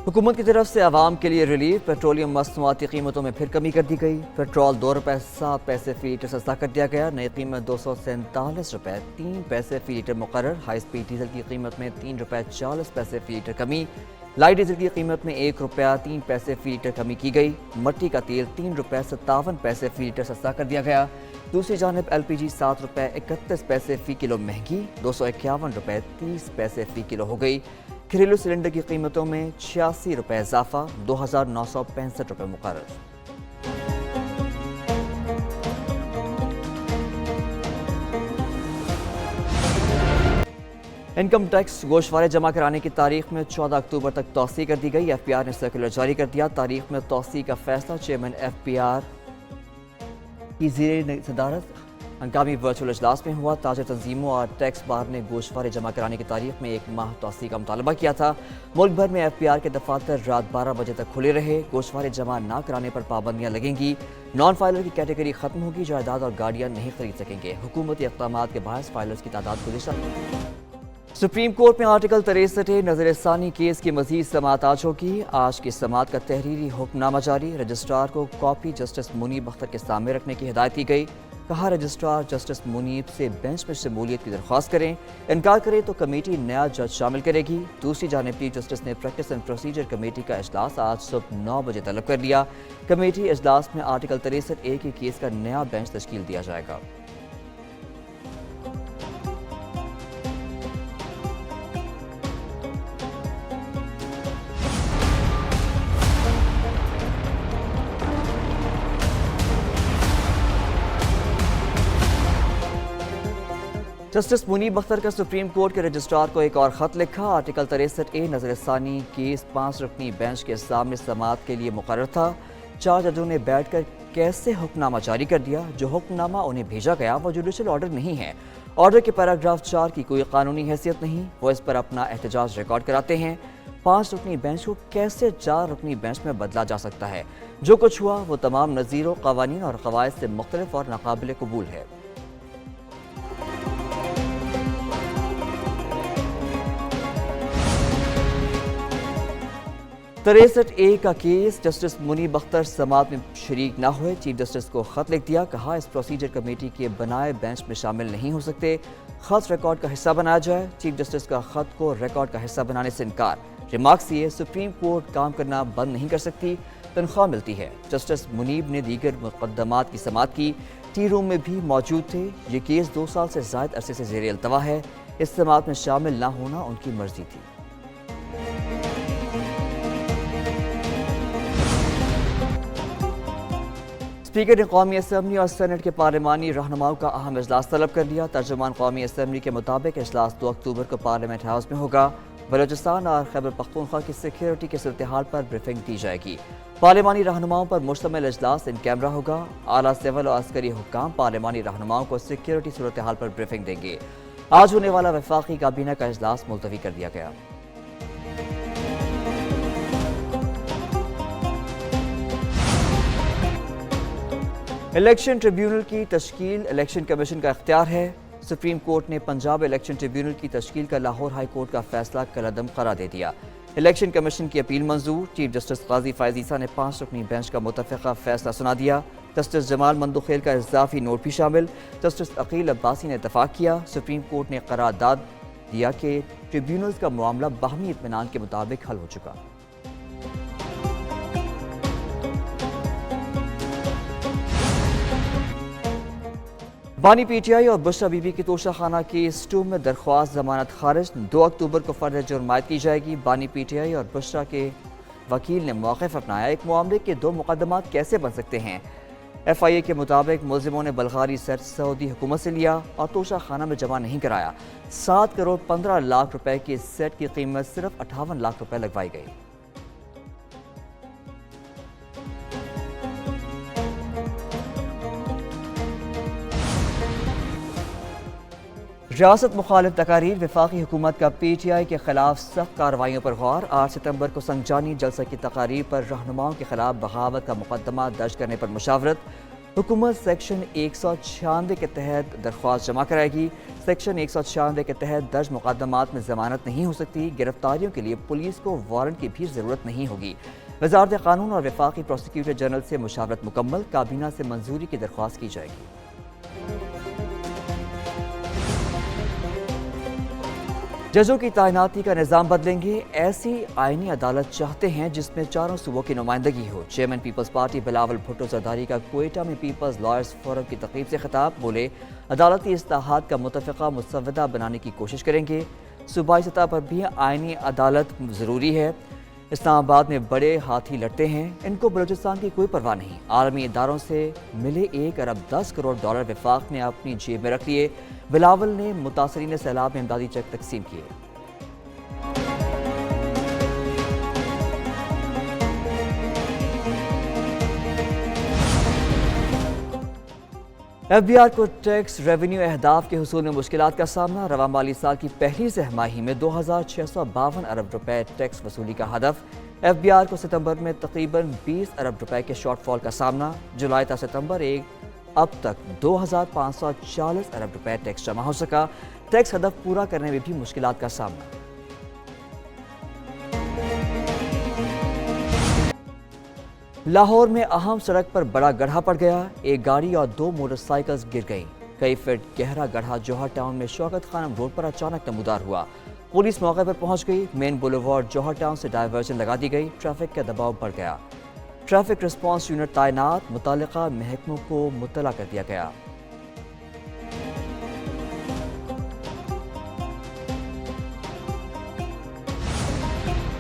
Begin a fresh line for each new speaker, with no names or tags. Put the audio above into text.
हुकूमत की तरफ से आवाम के लिए रिलीफ। पेट्रोलियम मसनूआती कीमतों में फिर कमी कर दी गई। पेट्रोल 2 रुपये 7 पैसे फी लीटर सस्ता कर दिया गया। नई कीमत 247 रुपये 3 पैसे फी लीटर मुकर्रर। हाई स्पीड डीजल की कीमत में 3 रुपये 40 पैसे फी लीटर कमी। लाइट डीजल की कीमत में 1 रुपया 3 पैसे फी लीटर कमी की गई। मट्टी का तेल 3 रुपये 57 पैसे फी लीटर सस्ता कर दिया गया। दूसरी जानब LPG 7 रुपये 31 पैसे फी किलो महंगी 251 रुपये 30 पैसे फी किलो हो गई। घरेलू सिलेंडर की कीमतों में 86 रुपये इजाफा 2965 रुपये मुकर्रर। इनकम टैक्स गोशवारे जमा कराने की तारीख में 14 अक्टूबर तक तौसी कर दी गई। FPR ने सर्कुलर जारी कर दिया। तारीख में तौसी का फैसला चेयरमैन FPR की ज़ेर सदारत हंगामी वर्चुअल इजलास में हुआ। ताजा तंजीमों और टैक्स बार ने गोशवारे जमा कराने की तारीख में 1 माह तौसी का मुतालबा किया था। मुल्क भर में FPR के दफातर रात 12 बजे तक खुले रहे। गोशवारे जमा ना कराने पर पाबंदियां लगेंगी। नॉन फाइलर की कैटेगरी खत्म होगी। जायदाद और गाड़ियां नहीं खरीद सकेंगे। हुकूमती इक़दाम के बायस फाइलर्स की तादाद गुज़िश्ता। सुप्रीम कोर्ट में आर्टिकल 63 नजर सानी केस की मजीद समाअत आज होगी। आज की समाअत का तहरीरी हुक्मनामा जारी। रजिस्ट्रार को कॉपी जस्टिस मुनीब अख्तर के सामने रखने की हिदायत की गई। कहा रजिस्ट्रार जस्टिस मुनीब से बेंच में शमूलियत की दरख्वास्त करें। इनकार करे तो कमेटी नया जज शामिल करेगी। दूसरी जानिब चीफ जस्टिस ने प्रैक्टिस एंड प्रोसीजर कमेटी का इजलास आज सुबह 9 बजे तलब कर लिया। कमेटी इजलास में आर्टिकल 63A के केस का नया बेंच तश्कील दिया जाएगा। जस्टिस मुनीब अख्तर का सुप्रीम कोर्ट के रजिस्ट्रार को एक और ख़त लिखा। आर्टिकल 63A नजर सानी केस 5 रुकनी बेंच के सामने समाअत के लिए मुकर्रर था। 4 जजों ने बैठकर कैसे हुक्मनामा जारी कर दिया। जो हुक्मनामा उन्हें भेजा गया वो जुडिशल ऑर्डर नहीं है। ऑर्डर के पैराग्राफ 4 की कोई कानूनी हैसियत नहीं। वो इस पर अपना एहतजाज रिकॉर्ड कराते हैं। 5 रुकनी बेंच को कैसे 4 रुकनी बेंच में बदला जा सकता है। जो कुछ हुआ वो तमाम नज़ीरों, कवानीन और कवायद से मुख्तलिफ और नाकाबिल कबूल है। 63A का केस जस्टिस मुनीब अख्तर समाअत में शरीक ना हुए। चीफ जस्टिस को खत लिख दिया। कहा इस प्रोसीजर कमेटी के बनाए बेंच में शामिल नहीं हो सकते। खत रिकॉर्ड का हिस्सा बनाया जाए। चीफ जस्टिस का खत को रिकॉर्ड का हिस्सा बनाने से इनकार। रिमार्क्स ये सुप्रीम कोर्ट काम करना बंद नहीं कर सकती, तनख्वाह मिलती है। जस्टिस मुनीब ने दीगर मुकद्दमात की समाअत की। टी रूम में भी मौजूद थे। ये केस 2 साल से ज़ायद अरसे से ज़ेर अल्तवा है। इस समाअत में शामिल ना होना उनकी मर्जी थी। स्पीकर ने कौमी असम्बली और सेनेट के पार्लिमानी रहनुमाओं का अहम इजलास तलब कर लिया। तर्जुमान कौमी असम्बली के मुताबिक इजलास 2 अक्टूबर को पार्लियामेंट हाउस में होगा। बलोचिस्तान और खैबर पख्तूनख्वा की सिक्योरिटी के सूरत-ए-हाल पर ब्रीफिंग दी जाएगी। पार्लिमानी रहनुमाओं पर मुश्तमिल इजलास इन कैमरा होगा। आला सिविल और अस्करी हुक्काम पार्लिमानी रहनुमाओं को सिक्योरिटी सूरत-ए-हाल पर ब्रीफिंग देंगे। आज होने वाला वफाकी काबीना का इजलास मुलतवी कर दिया गया। इलेक्शन ट्रिब्यूनल की तश्कील इलेक्शन कमीशन का इख्तियार है। सुप्रीम कोर्ट ने पंजाब इलेक्शन ट्रिब्यूनल की तश्कील का लाहौर हाई कोर्ट का फैसला कलअदम करार दे दिया। इलेक्शन कमीशन की अपील मंजूर। चीफ जस्टिस काजी फायज ईसा ने 5 रुकनी बेंच का मुतफ़िक़ा फैसला सुना दिया। जस्टिस जमाल मंदुखेल का इज़ाफ़ी नोट भी शामिल। जस्टिस अकील अब्बासी ने इत्तफ़ाक़ किया। सुप्रीम कोर्ट ने करारदाद दिया कि ट्रिब्यूनल्स का मामला बाहमी इत्मीनान के मुताबिक हल हो चुका। बानी PTI और बुशरा बीबी की तोशाखाना केस 2 में दरख्वास्त जमानत खारिज। 2 अक्टूबर को फर्द जुर्म आयद की जाएगी। बानी PTI और बुशरा के वकील ने मौक़िफ़ अपनाया। एक मामले के 2 मुकदमात कैसे बन सकते हैं। FIA के मुताबिक मुलजिमों ने बल्गारी सेट सऊदी हुकूमत से लिया और तोशाखाना में जमा नहीं कराया। 7 करोड़ 15 लाख रुपए के सेट की कीमत सिर्फ 58 लाख रुपए लगवाई गई। रियासत मुखालिफ तकारीर। वफाकी हुकूमत का PTI के खिलाफ सख्त कार्रवाइयों पर गौर। 8 सितंबर को संगजानी जलसा की तकारीर पर रहनुमाओं के खिलाफ बगावत का मुकदमा दर्ज करने पर मुशावरत। हुकूमत सेक्शन 196 के तहत दरख्वास्त जमा कराएगी। सेक्शन 196 के तहत दर्ज मुकदमात में जमानत नहीं हो सकती। गिरफ्तारियों के लिए पुलिस को वारंट की भी ज़रूरत नहीं होगी। वज़ारत क़ानून और वफाकी प्रोसिक्यूटर जनरल से मुशावरत मुकम्मल, काबीना से मंजूरी की दरख्वास्त की जाएगी। जजों की तैनाती का निज़ाम बदलेंगे। ऐसी आईनी अदालत चाहते हैं जिसमें चारों सूबों की नुमाइंदगी हो। चेयरमैन पीपल्स पार्टी बिलावल भुट्टो जरदारी का कोयटा में पीपल्स लॉयर्स फोरम की तकरीब से खिताब। बोले, अदालती इस्लाहात का मुतफ़िक़ा मुसव्वदा बनाने की कोशिश करेंगे। सूबाई सतह पर भी आईनी अदालत ज़रूरी है। इस्लामाबाद में बड़े हाथी लड़ते हैं, इनको बलूचिस्तान की कोई परवाह नहीं। आलमी इदारों से मिले 1 अरब 10 करोड़ डॉलर वफाक ने अपनी जेब में रख लिए। बिलावल ने मुतासरीन सैलाब में इमदादी चेक तकसीम किए। FBI को टैक्स रेवेन्यू अहदाफ के हुसूल में मुश्किलात का सामना। रवा माली साल की पहली सहमाही में 2652 अरब रुपए टैक्स वसूली का हदफ। FBI को सितंबर में तकरीबन 20 अरब रुपए के शॉर्टफॉल का सामना। जुलाई ta सितंबर अब तक 2540 अरब रुपए टैक्स जमा हो सका। टैक्स हदफ पूरा करने में भी मुश्किलात का सामना। लाहौर में अहम सड़क पर बड़ा गड्ढा पड़ गया। एक गाड़ी और 2 मोटरसाइकिल्स गिर गईं। कई फीट गहरा गड्ढा जौहर टाउन में शौकत खानम रोड पर अचानक नमूदार हुआ। पुलिस मौके पर पहुंच गई। मेन बुलेवार्ड जौहर टाउन से डायवर्जन लगा दी गई। ट्रैफिक का दबाव बढ़ गया। ट्रैफिक रिस्पांस यूनिट तैनात, मुताल्लिका महकमों को मुत्तला कर दिया गया।